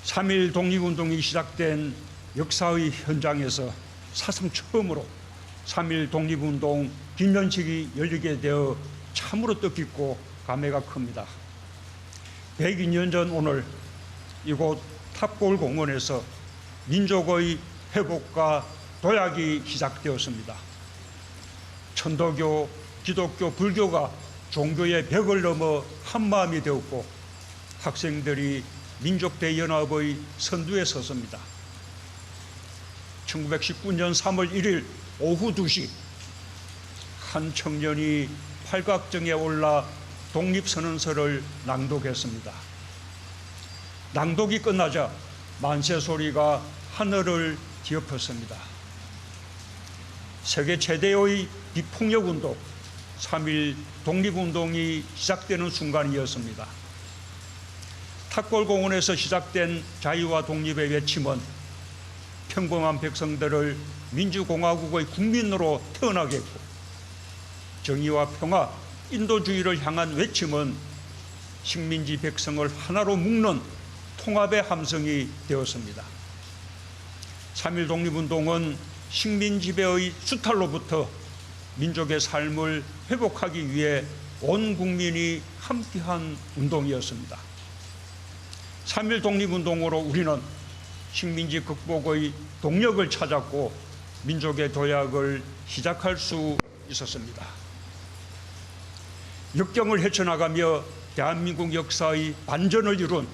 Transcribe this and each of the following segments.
3.1 독립운동이 시작된 역사의 현장에서 사상 처음으로 3.1 독립운동 기념식이 열리게 되어 참으로 뜻깊고 감회가 큽니다. 102년 전 오늘 이곳 탑골 공원에서 민족의 회복과 도약이 시작되었습니다. 천도교, 기독교, 불교가 종교의 벽을 넘어 한마음이 되었고 학생들이 민족대연합의 선두에 섰습니다. 1919년 3월 1일 오후 2시 한 청년이 팔각정에 올라 독립선언서를 낭독했습니다. 낭독이 끝나자 만세 소리가 하늘을 뒤엎었습니다. 세계 최대의 비폭력운동 3.1 독립운동이 시작되는 순간이었습니다. 탑골공원에서 시작된 자유와 독립의 외침은 평범한 백성들을 민주공화국의 국민으로 태어나게 했고, 정의와 평화, 인도주의를 향한 외침은 식민지 백성을 하나로 묶는 통합의 함성이 되었습니다. 3.1 독립운동은 식민지배의 수탈로부터 민족의 삶을 회복하기 위해 온 국민이 함께한 운동이었습니다. 3.1 독립운동으로 우리는 식민지 극복의 동력을 찾았고 민족의 도약을 시작할 수 있었습니다. 역경을 헤쳐나가며 대한민국 역사의 반전을 이룬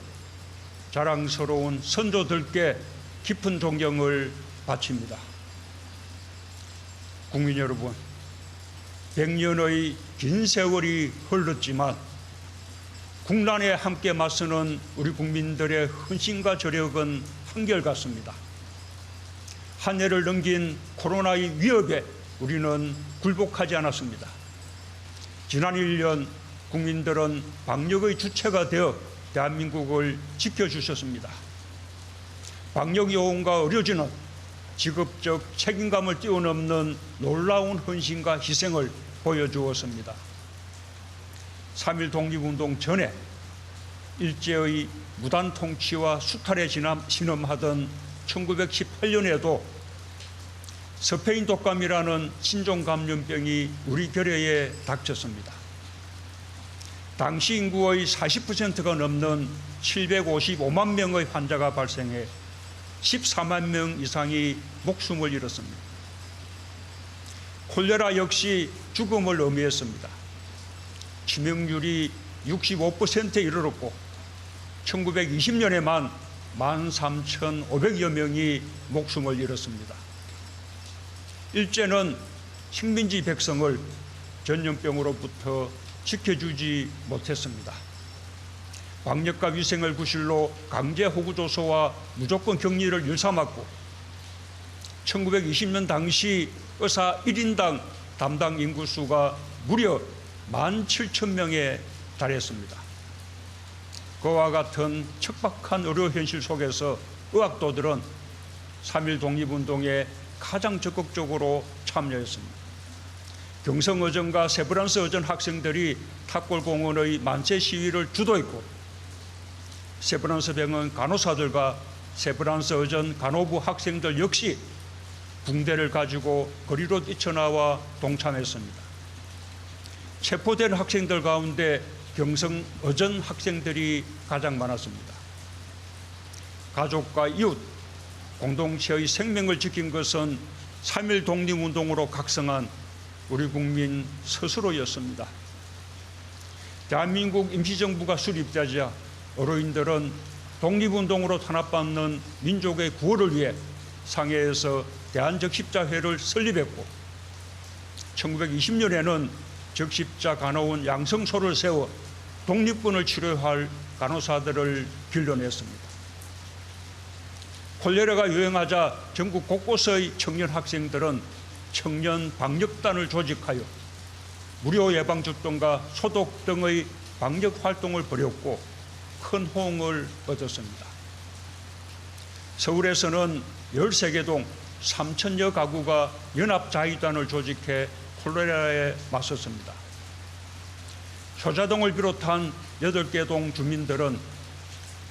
자랑스러운 선조들께 깊은 존경을 바칩니다. 국민 여러분, 100년의 긴 세월이 흘렀지만 국난에 함께 맞서는 우리 국민들의 헌신과 저력은 한결같습니다. 한 해를 넘긴 코로나의 위협에 우리는 굴복하지 않았습니다. 지난 1년 국민들은 방역의 주체가 되어 대한민국을 지켜주셨습니다. 방역 요원과 의료진은 직업적 책임감을 뛰어넘는 놀라운 헌신과 희생을 보여주었습니다. 3.1 독립운동 전에 일제의 무단 통치와 수탈에 신음하던 1918년에도 스페인 독감이라는 신종 감염병이 우리 결여에 닥쳤습니다. 당시 인구의 40%가 넘는 755만 명의 환자가 발생해 14만 명 이상이 목숨을 잃었습니다. 콜레라 역시 죽음을 의미했습니다. 치명률이 65%에 이르렀고 1920년에만 13,500여 명이 목숨을 잃었습니다. 일제는 식민지 백성을 전염병으로부터 지켜주지 못했습니다. 방역과 위생을 구실로 강제 호구조소와 무조건 격리를 일삼았고 1920년 당시 의사 1인당 담당 인구수가 무려 17,000명에 달했습니다. 그와 같은 척박한 의료 현실 속에서 의학도들은 3.1 독립운동에 가장 적극적으로 참여했습니다. 경성어전과 세브란스어전 학생들이 탑골공원의 만세 시위를 주도했고 세브란스 병원 간호사들과 세브란스어전 간호부 학생들 역시 붕대를 가지고 거리로 뛰쳐나와 동참했습니다. 체포된 학생들 가운데 경성어전 학생들이 가장 많았습니다. 가족과 이웃, 공동체의 생명을 지킨 것은 3.1 독립운동으로 각성한 우리 국민 스스로였습니다. 대한민국 임시정부가 수립되자 어로인들은 독립운동으로 탄압받는 민족의 구호를 위해 상해에서 대한적십자회를 설립했고 1920년에는 적십자 간호원 양성소를 세워 독립군을 치료할 간호사들을 길러냈습니다. 콜레라가 유행하자 전국 곳곳의 청년 학생들은 청년 방역단을 조직하여 무료 예방접종과 소독 등의 방역 활동을 벌였고 큰 호응을 얻었습니다. 서울에서는 13개 동 3,000여 가구가 연합자위단을 조직해 콜레라에 맞섰습니다. 효자동을 비롯한 8개 동 주민들은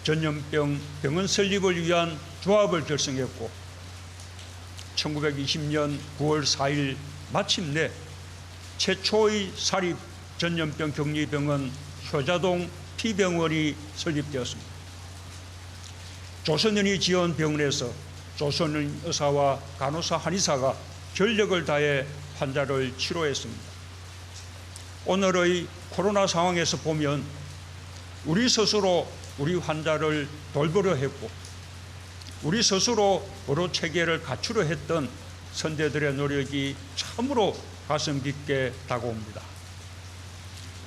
전염병 병원 설립을 위한 조합을 결성했고 1920년 9월 4일 마침내 최초의 사립 전염병 격리병원 효자동 P병원이 설립되었습니다. 조선인이 지은 병원에서 조선인 의사와 간호사, 한의사가 전력을 다해 환자를 치료했습니다. 오늘의 코로나 상황에서 보면 우리 스스로 우리 환자를 돌보려 했고 우리 스스로 의료 체계를 갖추려 했던 선대들의 노력이 참으로 가슴 깊게 다가옵니다.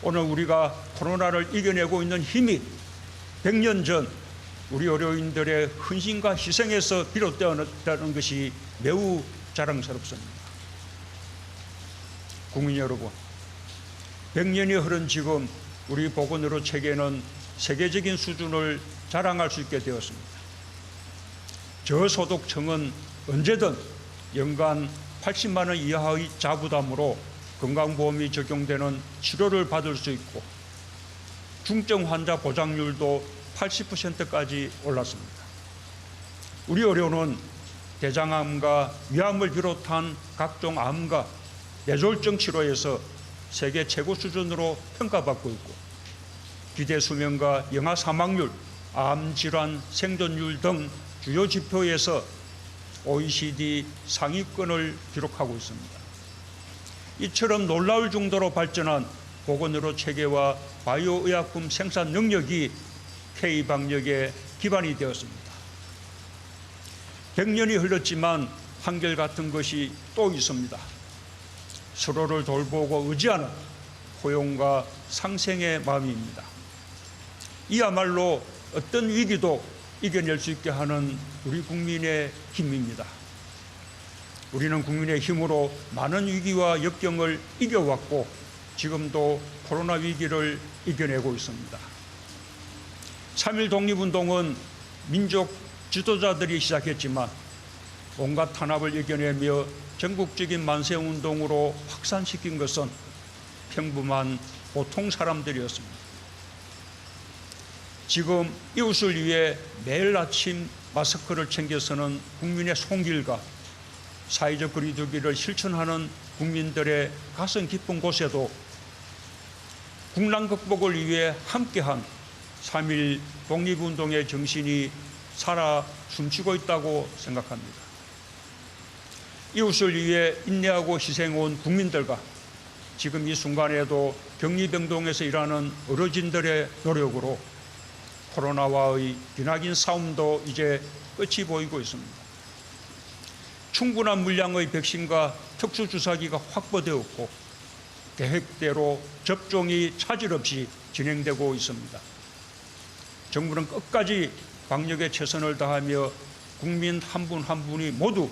오늘 우리가 코로나를 이겨내고 있는 힘이 100년 전 우리 의료인들의 헌신과 희생에서 비롯되었다는 것이 매우 자랑스럽습니다. 국민 여러분, 100년이 흐른 지금 우리 보건의료 체계는 세계적인 수준을 자랑할 수 있게 되었습니다. 저소득층은 언제든 연간 80만 원 이하의 자부담으로 건강보험이 적용되는 치료를 받을 수 있고 중증 환자 보장률도 80%까지 올랐습니다. 우리 의료는 대장암과 위암을 비롯한 각종 암과 뇌졸중 치료에서 세계 최고 수준으로 평가받고 있고 기대 수명과 영아 사망률, 암 질환 생존율 등 주요 지표에서 OECD 상위권을 기록하고 있습니다. 이처럼 놀라울 정도로 발전한 보건의료 체계와 바이오 의약품 생산 능력이 K방역의 기반이 되었습니다. 100년이 흘렀지만 한결같은 것이 또 있습니다. 서로를 돌보고 의지하는 포용과 상생의 마음입니다. 이야말로 어떤 위기도 이겨낼 수 있게 하는 우리 국민의 힘입니다. 우리는 국민의 힘으로 많은 위기와 역경을 이겨왔고 지금도 코로나 위기를 이겨내고 있습니다. 3.1 독립운동은 민족 지도자들이 시작했지만 온갖 탄압을 이겨내며 전국적인 만세운동으로 확산시킨 것은 평범한 보통 사람들이었습니다. 지금 이웃을 위해 매일 아침 마스크를 챙겨 쓰는 국민의 손길과 사회적 거리두기를 실천하는 국민들의 가슴 깊은 곳에도 국난 극복을 위해 함께한 3.1 독립운동의 정신이 살아 숨쉬고 있다고 생각합니다. 이웃을 위해 인내하고 희생해온 국민들과 지금 이 순간에도 격리병동에서 일하는 의료진들의 노력으로 코로나와의 기나긴 싸움도 이제 끝이 보이고 있습니다. 충분한 물량의 백신과 특수주사기가 확보되었고 계획대로 접종이 차질 없이 진행되고 있습니다. 정부는 끝까지 방역에 최선을 다하며 국민 한 분 한 분이 모두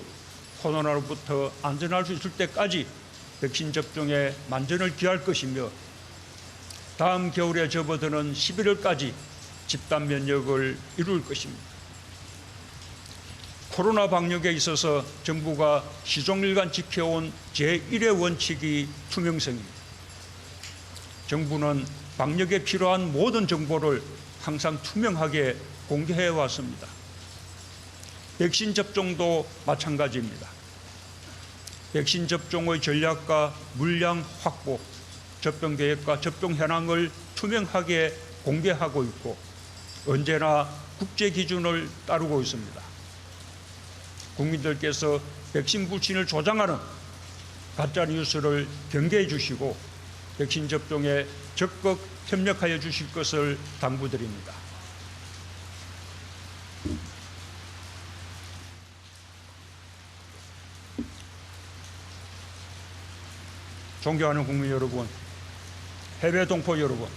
코로나로부터 안전할 수 있을 때까지 백신 접종에 만전을 기할 것이며 다음 겨울에 접어드는 11월까지 집단 면역을 이룰 것입니다. 코로나 방역에 있어서 정부가 시종일관 지켜온 제1의 원칙이 투명성입니다. 정부는 방역에 필요한 모든 정보를 항상 투명하게 공개해 왔습니다. 백신 접종도 마찬가지입니다. 백신 접종의 전략과 물량 확보, 접종 계획과 접종 현황을 투명하게 공개하고 있고 언제나 국제 기준을 따르고 있습니다. 국민들께서 백신 불신을 조장하는 가짜 뉴스를 경계해 주시고 백신 접종에 적극 협력하여 주실 것을 당부드립니다. 존경하는 국민 여러분, 해외 동포 여러분,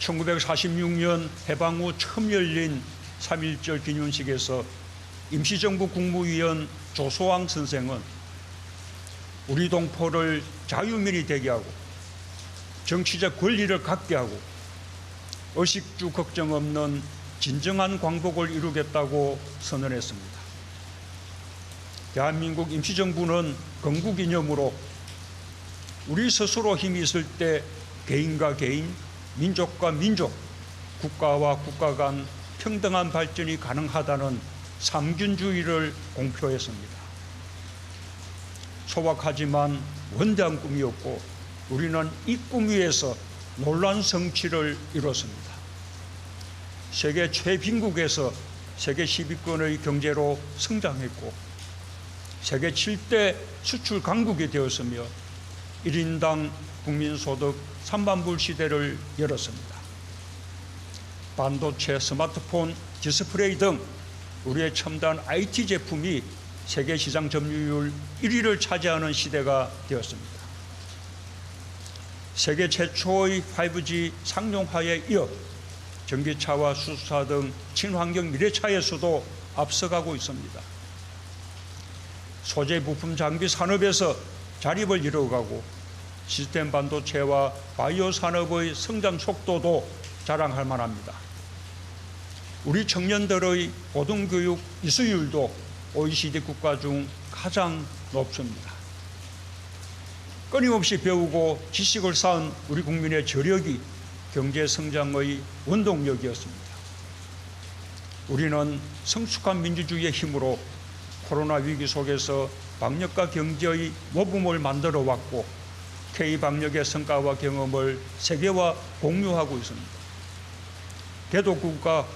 1946년 해방 후 처음 열린 3.1절 기념식에서 임시정부 국무위원 조소왕 선생은 우리 동포를 자유민이 되게 하고 정치적 권리를 갖게 하고 의식주 걱정 없는 진정한 광복을 이루겠다고 선언했습니다. 대한민국 임시정부는 건국이념으로 우리 스스로 힘이 있을 때 개인과 개인, 민족과 민족, 국가와 국가 간 평등한 발전이 가능하다는 삼균주의를 공표했습니다. 소박하지만 원대한 꿈이었고 우리는 이 꿈 위에서 놀라운 성취를 이뤘습니다. 세계 최빈국에서 세계 10위권의 경제로 성장했고 세계 7대 수출 강국이 되었으며 1인당 국민소득 3만 불 시대를 열었습니다. 반도체, 스마트폰, 디스플레이 등 우리의 첨단 IT 제품이 세계 시장 점유율 1위를 차지하는 시대가 되었습니다. 세계 최초의 5G 상용화에 이어 전기차와 수소차 등 친환경 미래차에서도 앞서가고 있습니다. 소재 부품 장비 산업에서 자립을 이루어가고 시스템 반도체와 바이오 산업의 성장 속도도 자랑할 만합니다. 우리 청년들의 고등교육 이수율도 OECD 국가 중 가장 높습니다. 끊임없이 배우고 지식을 쌓은 우리 국민의 저력이 경제 성장의 원동력이었습니다. 우리는 성숙한 민주주의의 힘으로 코로나 위기 속에서 방역과 경제의 모범을 만들어 왔고 K-방역의 성과와 경험을 세계와 공유하고 있습니다. 개도국가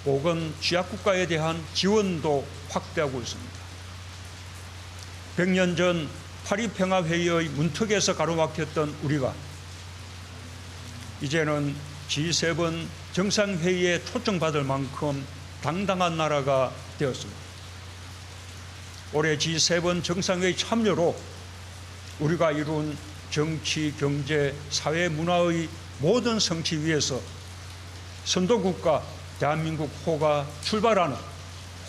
혹은 취약국가에 대한 지원도 확대하고 있습니다. 100년 전 파리평화회의의 문턱에서 가로막혔던 우리가 이제는 G7 정상회의에 초청받을 만큼 당당한 나라가 되었습니다. 올해 G7 정상회의 참여로 우리가 이룬 정치, 경제, 사회, 문화의 모든 성취 위에서 선도국가 대한민국 호가 출발하는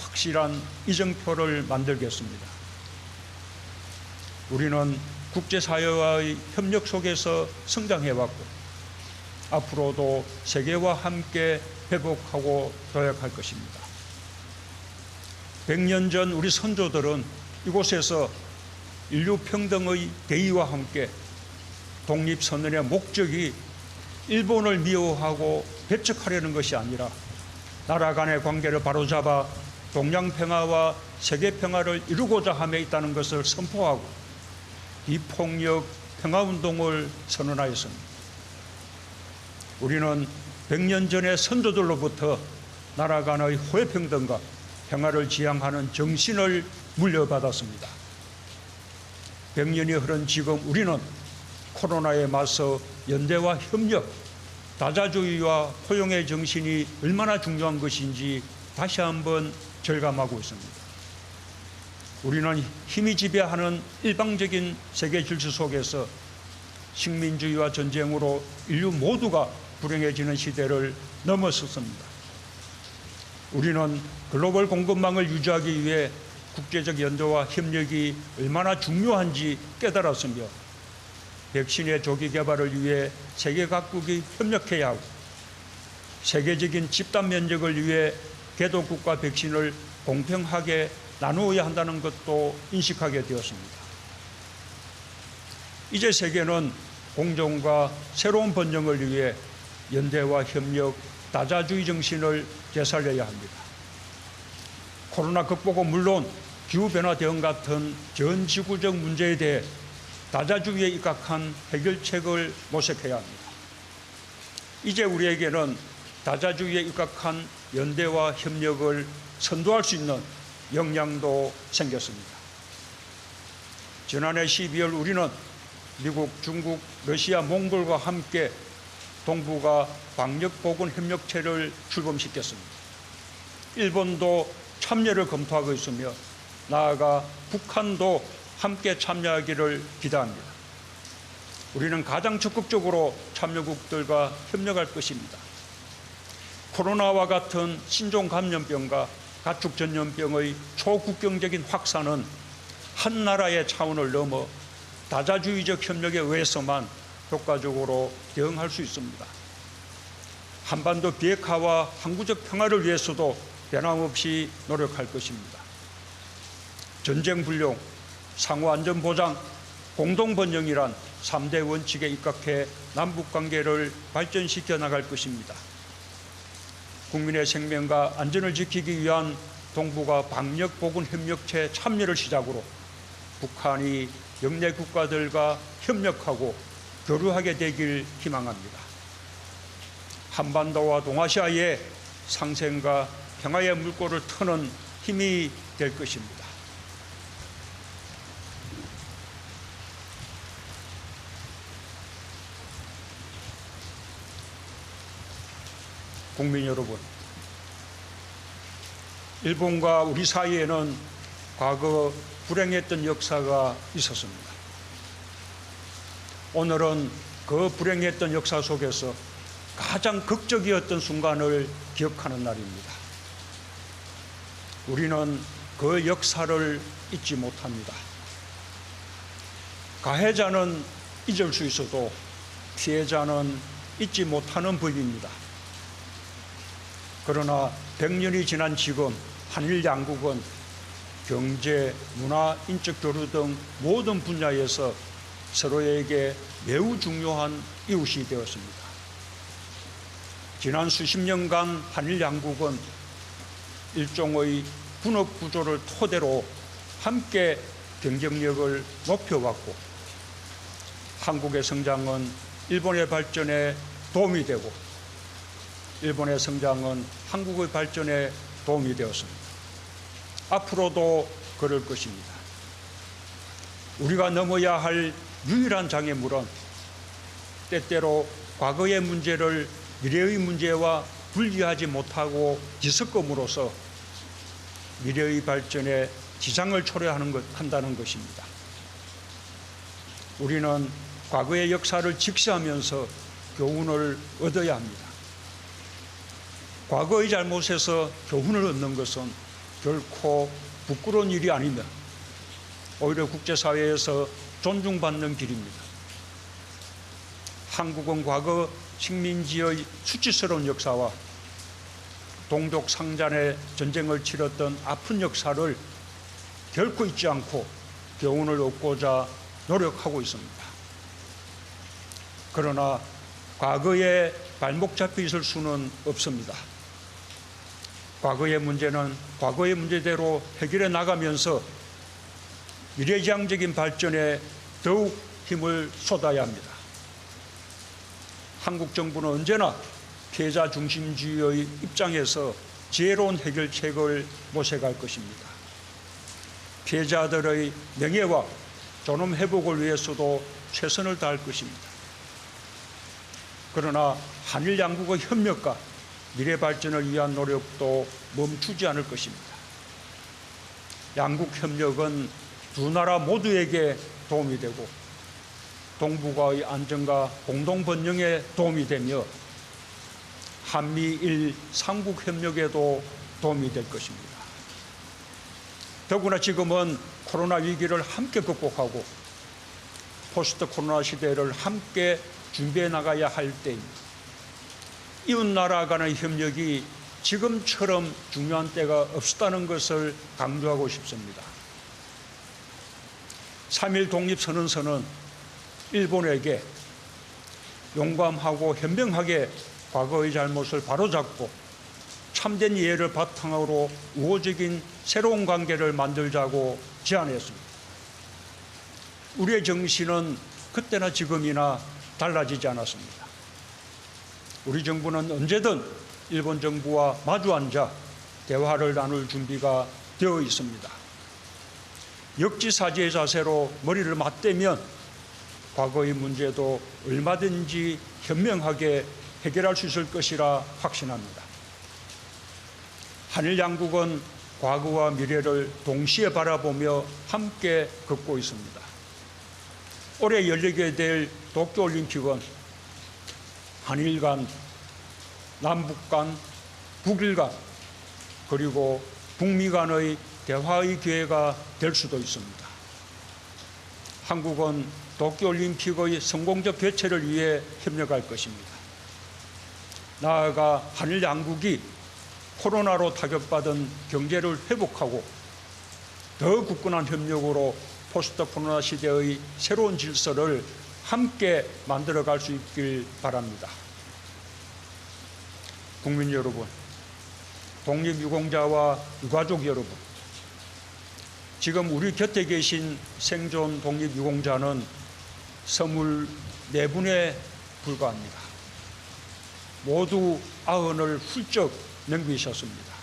확실한 이정표를 만들겠습니다. 우리는 국제사회와의 협력 속에서 성장해왔고 앞으로도 세계와 함께 회복하고 도약할 것입니다. 100년 전 우리 선조들은 이곳에서 인류 평등의 대의와 함께 독립선언의 목적이 일본을 미워하고 배척하려는 것이 아니라 나라 간의 관계를 바로잡아 동양평화와 세계평화를 이루고자 함에 있다는 것을 선포하고 비폭력 평화운동을 선언하였습니다. 우리는 100년 전의 선조들로부터 나라 간의 호혜평등과 평화를 지향하는 정신을 물려받았습니다. 100년이 흐른 지금 우리는 코로나에 맞서 연대와 협력, 다자주의와 포용의 정신이 얼마나 중요한 것인지 다시 한번 절감하고 있습니다. 우리는 힘이 지배하는 일방적인 세계 질서 속에서 식민주의와 전쟁으로 인류 모두가 불행해지는 시대를 넘어섰습니다. 우리는 글로벌 공급망을 유지하기 위해 국제적 연대와 협력이 얼마나 중요한지 깨달았으며 백신의 조기 개발을 위해 세계 각국이 협력해야 하고 세계적인 집단 면역을 위해 개도국가 백신을 공평하게 나누어야 한다는 것도 인식하게 되었습니다. 이제 세계는 공존과 새로운 번영을 위해 연대와 협력, 다자주의 정신을 되살려야 합니다. 코로나 극복은 물론 기후변화 대응 같은 전 지구적 문제에 대해 다자주의에 입각한 해결책을 모색해야 합니다. 이제 우리에게는 다자주의에 입각한 연대와 협력을 선도할 수 있는 역량도 생겼습니다. 지난해 12월 우리는 미국, 중국, 러시아, 몽골과 함께 동북아 방역보건협력체를 출범시켰습니다. 일본도 참여를 검토하고 있으며 나아가 북한도 함께 참여하기를 기대합니다. 우리는 가장 적극적으로 참여국들과 협력할 것입니다. 코로나와 같은 신종 감염병과 가축 전염병의 초국경적인 확산은 한 나라의 차원을 넘어 다자주의적 협력에 의해서만 효과적으로 대응할 수 있습니다. 한반도 비핵화와 항구적 평화를 위해서도 변함없이 노력할 것입니다. 전쟁 불용, 상호 안전 보장, 공동 번영이란 3대 원칙에 입각해 남북 관계를 발전시켜 나갈 것입니다. 국민의 생명과 안전을 지키기 위한 동북아 방역보건협력체 참여를 시작으로 북한이 영내 국가들과 협력하고 교류하게 되길 희망합니다. 한반도와 동아시아의 상생과 평화의 물꼬를 트는 힘이 될 것입니다. 국민 여러분, 일본과 우리 사이에는 과거 불행했던 역사가 있었습니다. 오늘은 그 불행했던 역사 속에서 가장 극적이었던 순간을 기억하는 날입니다. 우리는 그 역사를 잊지 못합니다. 가해자는 잊을 수 있어도 피해자는 잊지 못하는 법입니다. 그러나 100년이 지난 지금 한일 양국은 경제, 문화, 인적 교류 등 모든 분야에서 서로에게 매우 중요한 이웃이 되었습니다. 지난 수십 년간 한일 양국은 일종의 분업 구조를 토대로 함께 경쟁력을 높여왔고, 한국의 성장은 일본의 발전에 도움이 되고 일본의 성장은 한국의 발전에 도움이 되었습니다. 앞으로도 그럴 것입니다. 우리가 넘어야 할 유일한 장애물은 때때로 과거의 문제를 미래의 문제와 분리하지 못하고 뒤섞음으로써 미래의 발전에 지장을 초래한다는 것입니다. 우리는 과거의 역사를 직시하면서 교훈을 얻어야 합니다. 과거의 잘못에서 교훈을 얻는 것은 결코 부끄러운 일이 아니며 오히려 국제사회에서 존중받는 길입니다. 한국은 과거 식민지의 수치스러운 역사와 동족 상잔의 전쟁을 치렀던 아픈 역사를 결코 잊지 않고 교훈을 얻고자 노력하고 있습니다. 그러나 과거에 발목 잡혀 있을 수는 없습니다. 과거의 문제는 과거의 문제대로 해결해 나가면서 미래지향적인 발전에 더욱 힘을 쏟아야 합니다. 한국 정부는 언제나 피해자 중심주의의 입장에서 지혜로운 해결책을 모색할 것입니다. 피해자들의 명예와 존엄 회복을 위해서도 최선을 다할 것입니다. 그러나 한일 양국의 협력과 미래 발전을 위한 노력도 멈추지 않을 것입니다. 양국 협력은 두 나라 모두에게 도움이 되고 동북아의 안정과 공동 번영에 도움이 되며 한미일 삼국 협력에도 도움이 될 것입니다. 더구나 지금은 코로나 위기를 함께 극복하고 포스트 코로나 시대를 함께 준비해 나가야 할 때입니다. 이웃 나라 간의 협력이 지금처럼 중요한 때가 없었다는 것을 강조하고 싶습니다. 3.1 독립선언서는 일본에게 용감하고 현명하게 과거의 잘못을 바로잡고 참된 이해를 바탕으로 우호적인 새로운 관계를 만들자고 제안했습니다. 우리의 정신은 그때나 지금이나 달라지지 않았습니다. 우리 정부는 언제든 일본 정부와 마주 앉아 대화를 나눌 준비가 되어 있습니다. 역지사지의 자세로 머리를 맞대면 과거의 문제도 얼마든지 현명하게 해결할 수 있을 것이라 확신합니다. 한일 양국은 과거와 미래를 동시에 바라보며 함께 걷고 있습니다. 올해 열리게 될 도쿄올림픽은 한일 간, 남북 간, 북일 간, 그리고 북미 간의 대화의 기회가 될 수도 있습니다. 한국은 도쿄올림픽의 성공적 개최를 위해 협력할 것입니다. 나아가 한일 양국이 코로나로 타격받은 경제를 회복하고 더 굳건한 협력으로 포스트 코로나 시대의 새로운 질서를 함께 만들어갈 수 있길 바랍니다. 국민 여러분, 독립유공자와 유가족 여러분, 지금 우리 곁에 계신 생존 독립유공자는 24분에 불과합니다. 모두 90을 훌쩍 넘기셨습니다.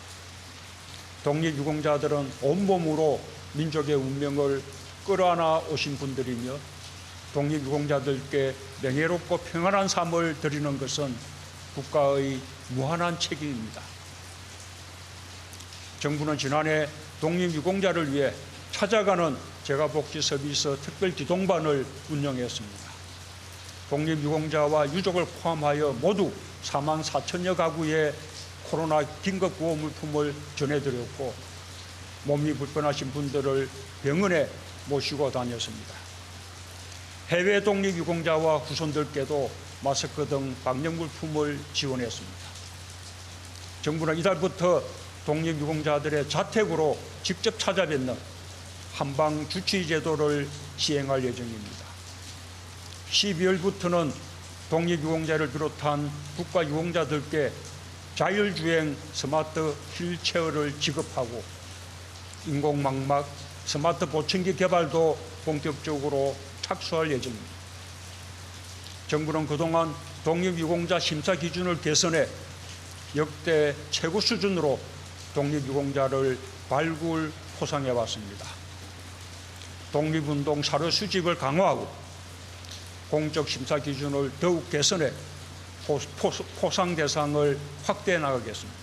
독립유공자들은 온몸으로 민족의 운명을 끌어안아 오신 분들이며 독립유공자들께 명예롭고 평안한 삶을 드리는 것은 국가의 무한한 책임입니다. 정부는 지난해 독립유공자를 위해 찾아가는 재가복지 서비스 특별기동반을 운영했습니다. 독립유공자와 유족을 포함하여 모두 4만 4천여 가구에 코로나 긴급구호 물품을 전해드렸고 몸이 불편하신 분들을 병원에 모시고 다녔습니다. 해외 독립유공자와 후손들께도 마스크 등 방역 물품을 지원했습니다. 정부는 이달부터 독립유공자들의 자택으로 직접 찾아뵙는 한방 주치 제도를 시행할 예정입니다. 12월부터는 독립유공자를 비롯한 국가유공자들께 자율주행 스마트 휠체어를 지급하고 인공망막 스마트 보청기 개발도 본격적으로 착수할 예정입니다. 정부는 그동안 독립유공자 심사 기준을 개선해 역대 최고 수준으로 독립유공자를 발굴, 포상해 왔습니다. 독립운동 사료 수집을 강화하고 공적 심사 기준을 더욱 개선해 포상 대상을 확대해 나가겠습니다.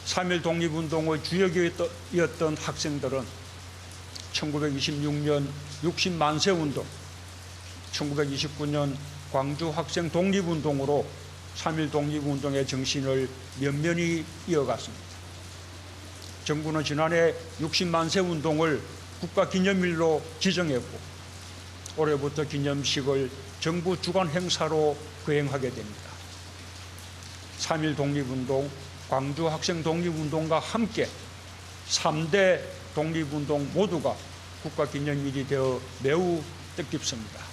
3.1 독립운동의 주역이었던 학생들은 1926년 60만세 운동, 1929년 광주 학생 독립운동으로 3.1 독립운동의 정신을 면면히 이어갔습니다. 정부는 지난해 60만세 운동을 국가기념일로 지정했고 올해부터 기념식을 정부 주관 행사로 거행하게 됩니다. 3.1 독립운동, 광주 학생 독립운동과 함께 3대 독립운동 모두가 국가기념일이 되어 매우 뜻깊습니다.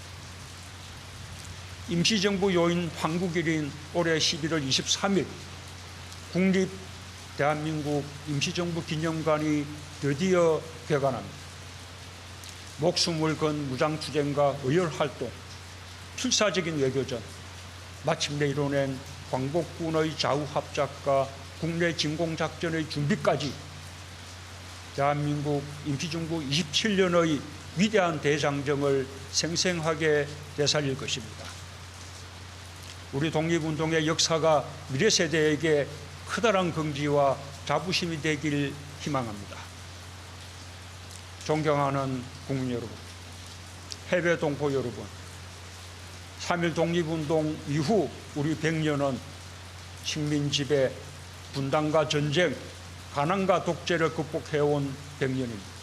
임시정부 요인 황국일인 올해 11월 23일 국립 대한민국 임시정부 기념관이 드디어 개관합니다. 목숨을 건 무장투쟁과 의열활동, 필사적인 외교전, 마침내 이뤄낸 광복군의 좌우합작과 국내 진공작전의 준비까지 대한민국 임시정부 27년의 위대한 대장정을 생생하게 되살릴 것입니다. 우리 독립운동의 역사가 미래 세대에게 커다란 긍지와 자부심이 되길 희망합니다. 존경하는 국민 여러분, 해외 동포 여러분, 3.1 독립운동 이후 우리 100년은 식민지배, 분단과 전쟁, 가난과 독재를 극복해온 100년입니다.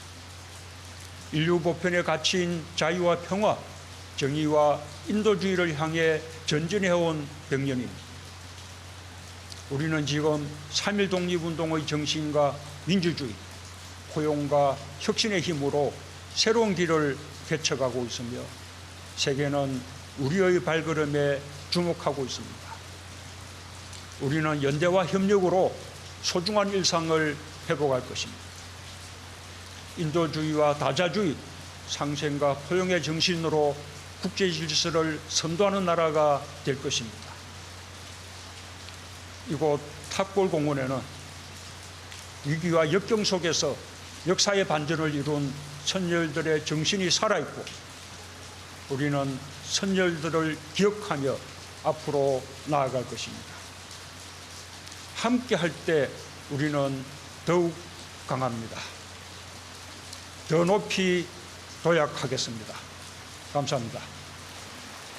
인류 보편의 가치인 자유와 평화, 정의와 인도주의를 향해 전진해온 100년입니다. 우리는 지금 3.1 독립운동의 정신과 민주주의, 포용과 혁신의 힘으로 새로운 길을 개척하고 있으며 세계는 우리의 발걸음에 주목하고 있습니다. 우리는 연대와 협력으로 소중한 일상을 회복할 것입니다. 인도주의와 다자주의, 상생과 포용의 정신으로 국제 질서를 선도하는 나라가 될 것입니다. 이곳 탑골공원에는 위기와 역경 속에서 역사의 반전을 이룬 선열들의 정신이 살아있고 우리는 선열들을 기억하며 앞으로 나아갈 것입니다. 함께 할 때 우리는 더욱 강합니다. 더 높이 도약하겠습니다. 감사합니다.